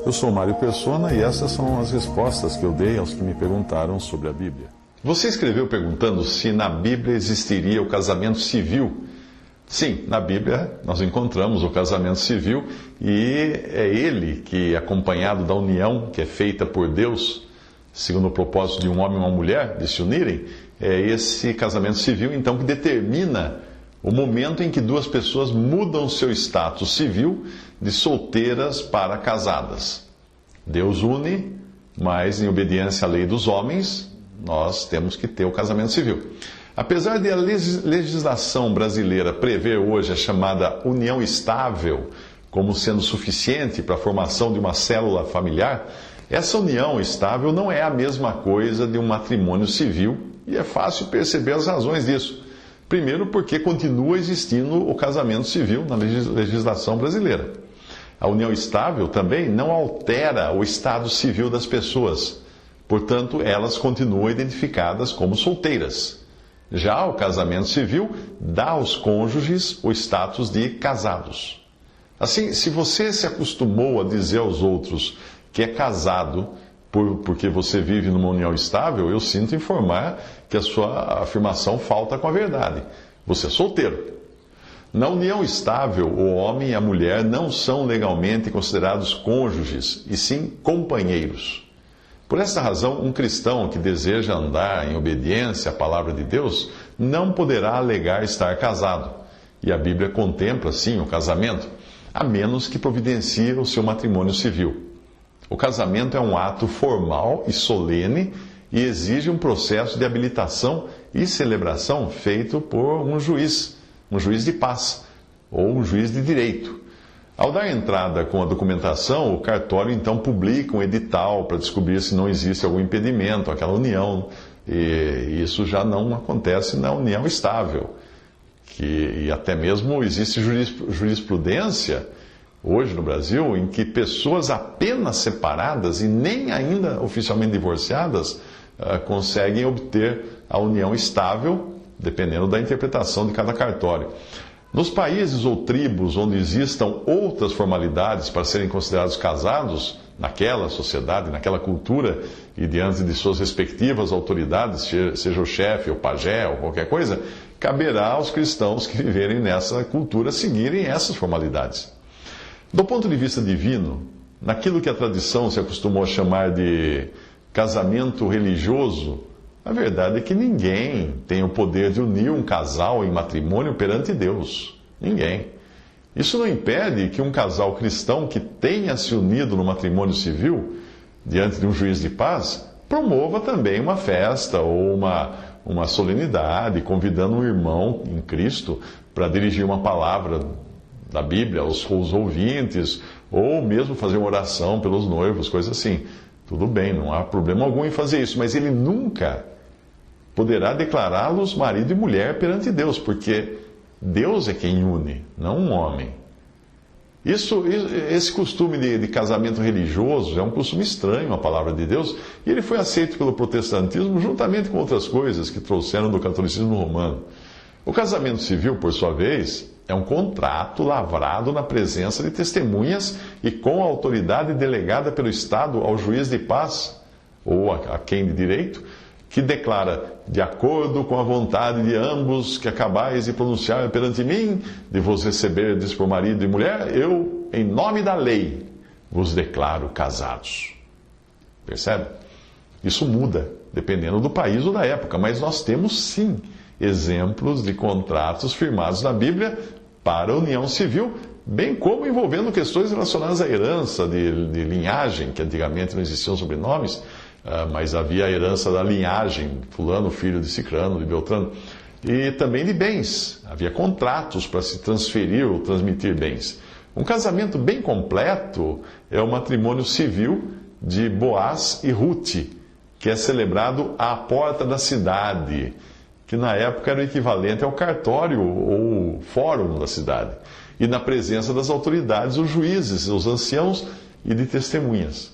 Eu sou Mário Persona e essas são as respostas que eu dei aos que me perguntaram sobre a Bíblia. Você escreveu perguntando se na Bíblia existiria o casamento civil. Sim, na Bíblia nós encontramos o casamento civil e é ele que, acompanhado da união que é feita por Deus, segundo o propósito de um homem e uma mulher de se unirem, é esse casamento civil então que determina o momento em que duas pessoas mudam seu status civil de solteiras para casadas. Deus une, mas em obediência à lei dos homens, nós temos que ter o casamento civil. Apesar de a legislação brasileira prever hoje a chamada união estável como sendo suficiente para a formação de uma célula familiar, essa união estável não é a mesma coisa de um matrimônio civil e é fácil perceber as razões disso. Primeiro, porque continua existindo o casamento civil na legislação brasileira. A união estável também não altera o estado civil das pessoas. Portanto, elas continuam identificadas como solteiras. Já o casamento civil dá aos cônjuges o status de casados. Assim, se você se acostumou a dizer aos outros que é casado porque você vive numa união estável, eu sinto informar que a sua afirmação falta com a verdade. Você é solteiro. Na união estável, o homem e a mulher não são legalmente considerados cônjuges, e sim companheiros. Por esta razão, um cristão que deseja andar em obediência à palavra de Deus não poderá alegar estar casado. E a Bíblia contempla, sim, o casamento, a menos que providencie o seu matrimônio civil. O casamento é um ato formal e solene e exige um processo de habilitação e celebração feito por um juiz de paz ou um juiz de direito. Ao dar entrada com a documentação, o cartório então publica um edital para descobrir se não existe algum impedimento àquela união. E isso já não acontece na união estável. E até mesmo existe jurisprudência hoje no Brasil, em que pessoas apenas separadas e nem ainda oficialmente divorciadas conseguem obter a união estável, dependendo da interpretação de cada cartório. Nos países ou tribos onde existam outras formalidades para serem considerados casados, naquela sociedade, naquela cultura, e diante de suas respectivas autoridades, seja o chefe, o pajé ou qualquer coisa, caberá aos cristãos que viverem nessa cultura seguirem essas formalidades. Do ponto de vista divino, naquilo que a tradição se acostumou a chamar de casamento religioso, a verdade é que ninguém tem o poder de unir um casal em matrimônio perante Deus. Ninguém. Isso não impede que um casal cristão que tenha se unido no matrimônio civil, diante de um juiz de paz, promova também uma festa ou uma solenidade, convidando um irmão em Cristo para dirigir uma palavra da Bíblia aos ouvintes, ou mesmo fazer uma oração pelos noivos, coisa assim. Tudo bem, não há problema algum em fazer isso, mas ele nunca poderá declará-los marido e mulher perante Deus, porque Deus é quem une, não um homem. Esse costume de casamento religioso é um costume estranho à palavra de Deus, e ele foi aceito pelo protestantismo juntamente com outras coisas que trouxeram do catolicismo romano. O casamento civil, por sua vez, é um contrato lavrado na presença de testemunhas e com a autoridade delegada pelo Estado ao juiz de paz, ou a quem de direito, que declara, de acordo com a vontade de ambos que acabais de pronunciar perante mim, de vos receberdes por marido e mulher, eu, em nome da lei, vos declaro casados. Percebe? Isso muda, dependendo do país ou da época, mas nós temos sim exemplos de contratos firmados na Bíblia para a união civil, bem como envolvendo questões relacionadas à herança de linhagem, que antigamente não existiam sobrenomes, mas havia a herança da linhagem, fulano, filho de Cicrano, de Beltrano, e também de bens. Havia contratos para se transferir ou transmitir bens. Um casamento bem completo é o matrimônio civil de Boaz e Rute, que é celebrado à porta da cidade, que na época era o equivalente ao cartório ou fórum da cidade, e na presença das autoridades, os juízes, os anciãos e de testemunhas.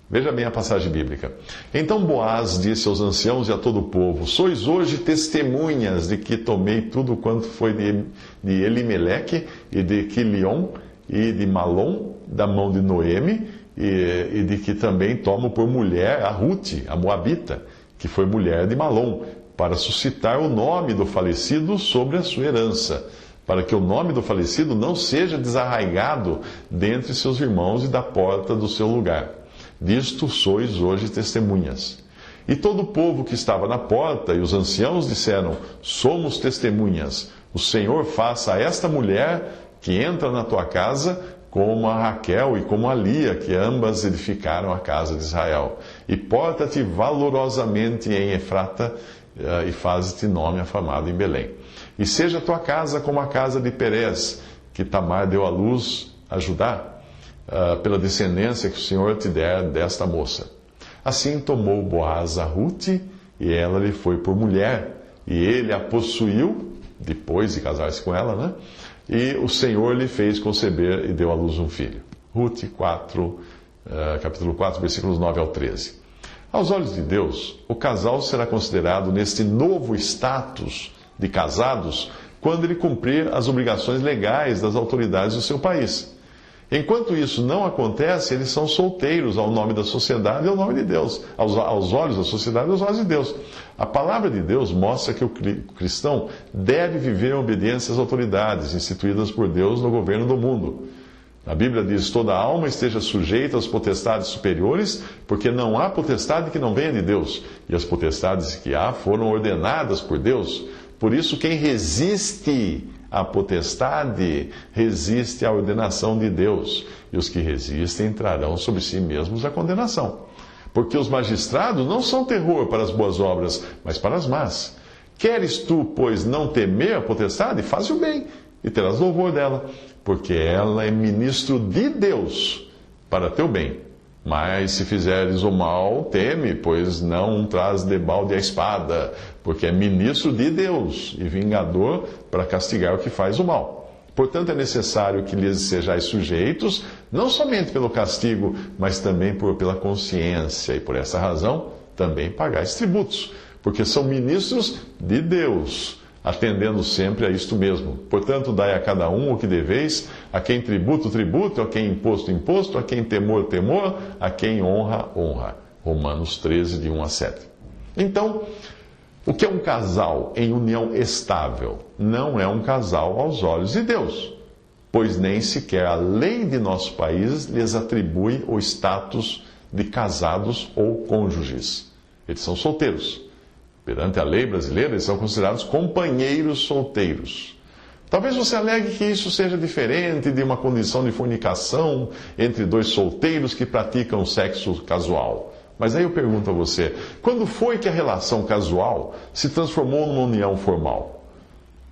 Veja bem a passagem bíblica. Então Boaz disse aos anciãos e a todo o povo: sois hoje testemunhas de que tomei tudo quanto foi de Elimeleque e de Quilion, e de Malom, da mão de Noemi, e de que também tomam por mulher a Rute, a Moabita, que foi mulher de Malom, para suscitar o nome do falecido sobre a sua herança, para que o nome do falecido não seja desarraigado dentre seus irmãos e da porta do seu lugar. Disto sois hoje testemunhas. E todo o povo que estava na porta e os anciãos disseram: somos testemunhas. O Senhor faça a esta mulher que entra na tua casa como a Raquel e como a Lia, que ambas edificaram a casa de Israel. E porta-te valorosamente em Efrata e faze-te nome afamado em Belém. E seja a tua casa como a casa de Perez, que Tamar deu à luz a Judá, pela descendência que o Senhor te der desta moça. Assim tomou Boaz a Rute, e ela lhe foi por mulher, e ele a possuiu, depois de casar-se com ela, né? E o Senhor lhe fez conceber e deu à luz um filho. Rute 4, capítulo 4, versículos 9 ao 13. Aos olhos de Deus, o casal será considerado neste novo status de casados quando ele cumprir as obrigações legais das autoridades do seu país. Enquanto isso não acontece, eles são solteiros ao nome da sociedade e ao nome de Deus, aos olhos da sociedade e aos olhos de Deus. A palavra de Deus mostra que o cristão deve viver em obediência às autoridades instituídas por Deus no governo do mundo. A Bíblia diz: toda alma esteja sujeita às potestades superiores, porque não há potestade que não venha de Deus, e as potestades que há foram ordenadas por Deus. Por isso, quem resiste à potestade resiste à ordenação de Deus, e os que resistem trarão sobre si mesmos a condenação. Porque os magistrados não são terror para as boas obras, mas para as más. Queres tu, pois, não temer a potestade? Faz o bem, e terás louvor dela, porque ela é ministro de Deus para teu bem. Mas se fizeres o mal, teme, pois não traz debalde a espada, porque é ministro de Deus e vingador para castigar o que faz o mal. Portanto, é necessário que lhes sejais sujeitos, não somente pelo castigo, mas também pela consciência, e por essa razão também pagais tributos, porque são ministros de Deus, atendendo sempre a isto mesmo. Portanto, dai a cada um o que deveis, a quem tributo, tributo, a quem imposto, imposto, a quem temor, temor, a quem honra, honra. Romanos 13, de 1 a 7. Então, o que é um casal em união estável? Não é um casal aos olhos de Deus, pois nem sequer a lei de nosso país lhes atribui o status de casados ou cônjuges. Eles são solteiros. Perante a lei brasileira, eles são considerados companheiros solteiros. Talvez você alegue que isso seja diferente de uma condição de fornicação entre dois solteiros que praticam sexo casual. Mas aí eu pergunto a você, quando foi que a relação casual se transformou numa união formal?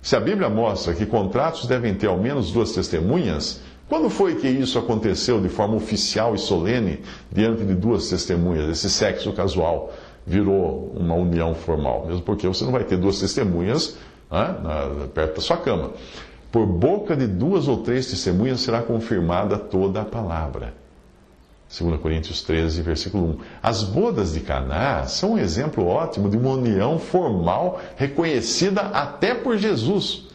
Se a Bíblia mostra que contratos devem ter ao menos 2 testemunhas, quando foi que isso aconteceu de forma oficial e solene diante de 2 testemunhas, esse sexo casual virou uma união formal? Mesmo porque você não vai ter 2 testemunhas perto da sua cama. Por boca de 2 ou 3 testemunhas será confirmada toda a palavra. 2 Coríntios 13, versículo 1. As bodas de Caná são um exemplo ótimo de uma união formal reconhecida até por Jesus,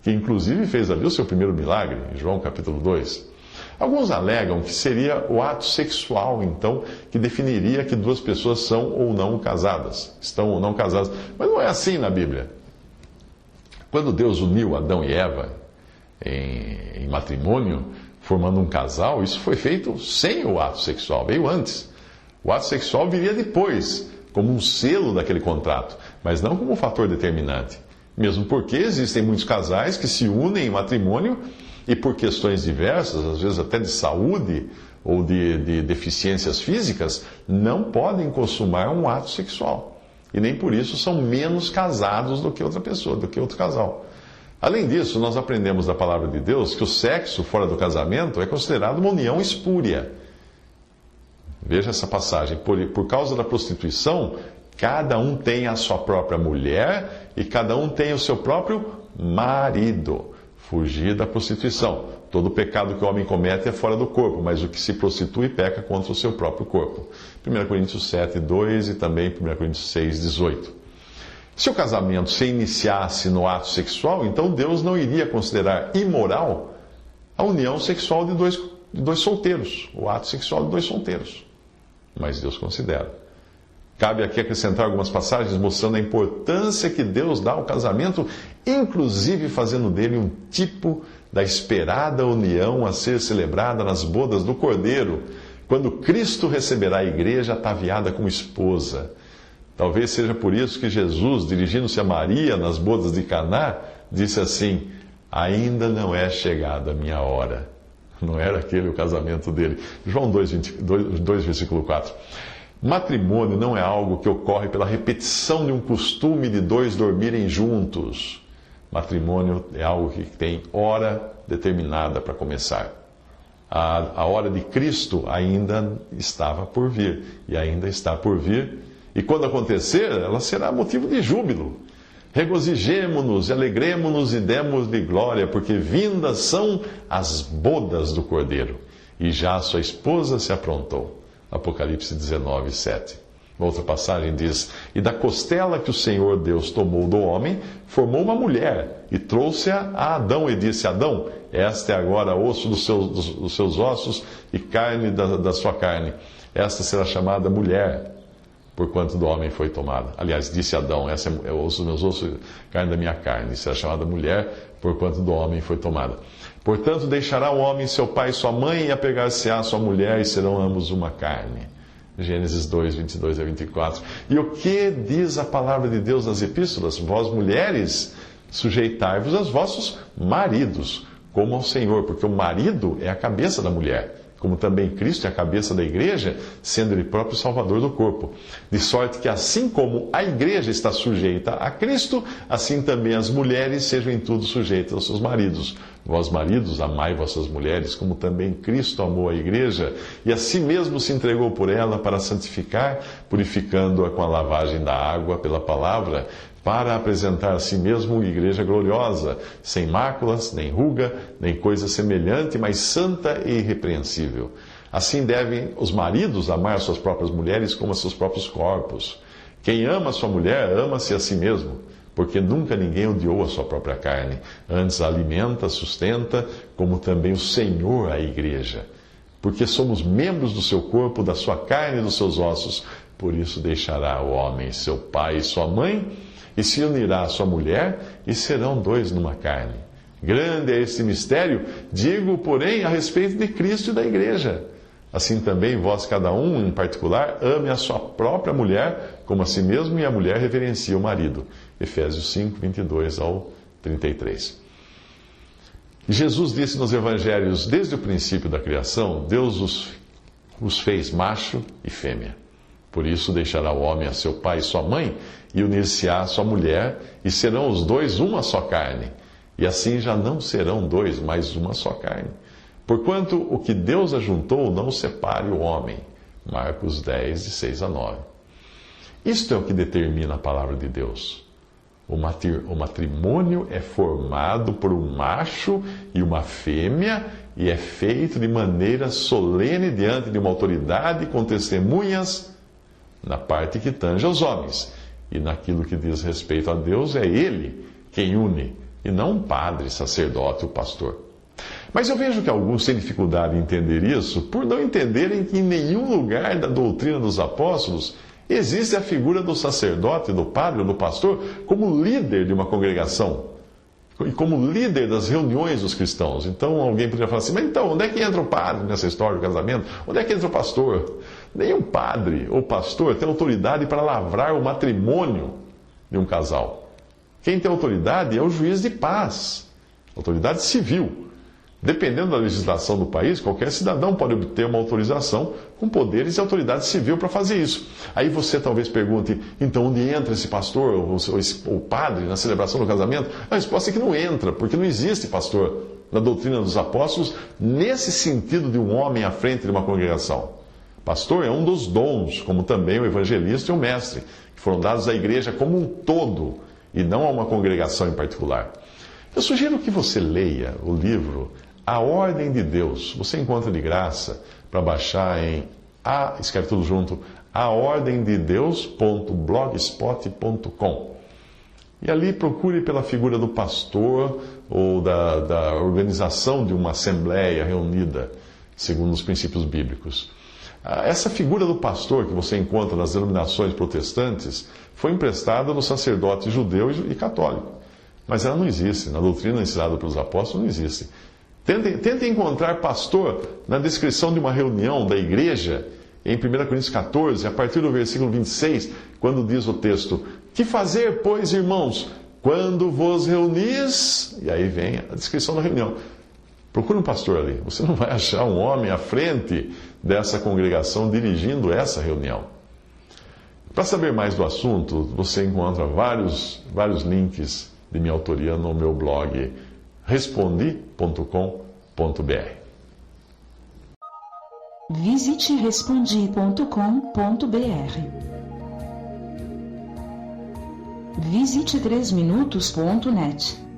que inclusive fez ali o seu primeiro milagre, em João capítulo 2. Alguns alegam que seria o ato sexual, então, que definiria que 2 pessoas são ou não casadas, estão ou não casadas. Mas não é assim na Bíblia. Quando Deus uniu Adão e Eva em matrimônio, formando um casal, isso foi feito sem o ato sexual, veio antes. O ato sexual viria depois, como um selo daquele contrato, mas não como um fator determinante. Mesmo porque existem muitos casais que se unem em matrimônio e por questões diversas, às vezes até de saúde ou de deficiências físicas, não podem consumar um ato sexual. E nem por isso são menos casados do que outra pessoa, do que outro casal. Além disso, nós aprendemos da palavra de Deus que o sexo fora do casamento é considerado uma união espúria. Veja essa passagem. Por causa da prostituição, cada um tem a sua própria mulher e cada um tem o seu próprio marido. Fugir da prostituição. Todo pecado que o homem comete é fora do corpo, mas o que se prostitui peca contra o seu próprio corpo. 1 Coríntios 7, 2 e também 1 Coríntios 6, 18. Se o casamento se iniciasse no ato sexual, então Deus não iria considerar imoral a união sexual de dois solteiros, o ato sexual de dois solteiros. Mas Deus considera. Cabe aqui acrescentar algumas passagens mostrando a importância que Deus dá ao casamento, inclusive fazendo dele um tipo da esperada união a ser celebrada nas bodas do Cordeiro, quando Cristo receberá a igreja ataviada como esposa. Talvez seja por isso que Jesus, dirigindo-se a Maria nas bodas de Caná, disse assim: ainda não é chegada a minha hora. Não era aquele o casamento dele. João 2, versículo 4. Matrimônio não é algo que ocorre pela repetição de um costume de dois dormirem juntos. Matrimônio é algo que tem hora determinada para começar. A hora de Cristo ainda estava por vir, e ainda está por vir, e quando acontecer, ela será motivo de júbilo. Regozijemo-nos, alegremo-nos e demos-lhe glória, porque vindas são as bodas do Cordeiro, e já a sua esposa se aprontou. Apocalipse 19, 7. Outra passagem diz: e da costela que o Senhor Deus tomou do homem, formou uma mulher, e trouxe-a a Adão, e disse: Adão, esta é agora osso dos seus ossos e carne da sua carne. Esta será chamada mulher, porquanto do homem foi tomada. Aliás, disse Adão: essa é osso dos meus ossos, carne da minha carne. Será chamada mulher, porquanto do homem foi tomada. Portanto, deixará o homem seu pai e sua mãe, e apegar-se-á a sua mulher, e serão ambos uma carne. Gênesis 2, 22 a 24. E o que diz a palavra de Deus nas epístolas? Vós, mulheres, sujeitai-vos aos vossos maridos, como ao Senhor, porque o marido é a cabeça da mulher, como também Cristo é a cabeça da igreja, sendo Ele próprio Salvador do corpo. De sorte que assim como a igreja está sujeita a Cristo, assim também as mulheres sejam em tudo sujeitas aos seus maridos. Vós, maridos, amai vossas mulheres, como também Cristo amou a igreja, e a si mesmo se entregou por ela para santificar, purificando-a com a lavagem da água pela palavra, para apresentar a si mesmo igreja gloriosa, sem máculas, nem ruga, nem coisa semelhante, mas santa e irrepreensível. Assim devem os maridos amar suas próprias mulheres como a seus próprios corpos. Quem ama sua mulher, ama-se a si mesmo, porque nunca ninguém odiou a sua própria carne. Antes a alimenta, sustenta, como também o Senhor a igreja. Porque somos membros do seu corpo, da sua carne e dos seus ossos. Por isso deixará o homem seu pai e sua mãe, e se unirá à sua mulher, e serão dois numa carne. Grande é este mistério, digo, porém, a respeito de Cristo e da igreja. Assim também vós, cada um, em particular, ame a sua própria mulher, como a si mesmo, e a mulher reverencia o marido. Efésios 5, 22 ao 33. Jesus disse nos evangelhos, desde o princípio da criação, Deus os fez macho e fêmea. Por isso deixará o homem a seu pai e sua mãe, e unir-se-á à sua mulher, e serão os dois uma só carne. E assim já não serão dois, mas uma só carne. Porquanto o que Deus ajuntou, não separe o homem. Marcos 10, de 6 a 9. Isto é o que determina a palavra de Deus. O matrimônio é formado por um macho e uma fêmea, e é feito de maneira solene diante de uma autoridade com testemunhas na parte que tange aos homens. E naquilo que diz respeito a Deus, é Ele quem une, e não um padre, sacerdote ou pastor. Mas eu vejo que alguns têm dificuldade em entender isso por não entenderem que em nenhum lugar da doutrina dos apóstolos existe a figura do sacerdote, do padre ou do pastor como líder de uma congregação e como líder das reuniões dos cristãos. Então alguém poderia falar assim: mas então, onde é que entra o padre nessa história do casamento? Onde é que entra o pastor? Nenhum padre ou pastor tem autoridade para lavrar o matrimônio de um casal. Quem tem autoridade é o juiz de paz, autoridade civil. Dependendo da legislação do país, qualquer cidadão pode obter uma autorização com poderes e autoridade civil para fazer isso. Aí você talvez pergunte: então onde entra esse pastor ou padre na celebração do casamento? A resposta é que não entra, porque não existe pastor na doutrina dos apóstolos nesse sentido de um homem à frente de uma congregação. Pastor é um dos dons, como também o evangelista e o mestre, que foram dados à igreja como um todo e não a uma congregação em particular. Eu sugiro que você leia o livro A Ordem de Deus. Você encontra de graça para baixar em escreve tudo junto, aordemdedeus.blogspot.com. E ali procure pela figura do pastor ou da organização de uma assembleia reunida, segundo os princípios bíblicos. Essa figura do pastor que você encontra nas denominações protestantes foi emprestada do sacerdote judeu e católico. Mas ela não existe. Na doutrina ensinada pelos apóstolos, não existe. Tente encontrar pastor na descrição de uma reunião da igreja, em 1 Coríntios 14, a partir do versículo 26, quando diz o texto: Que fazer, pois, irmãos, quando vos reunis? E aí vem a descrição da reunião. Procure um pastor ali. Você não vai achar um homem à frente dessa congregação dirigindo essa reunião. Para saber mais do assunto, você encontra vários links de minha autoria no meu blog respondi.com.br. Visite respondi.com.br. Visite 3minutos.net.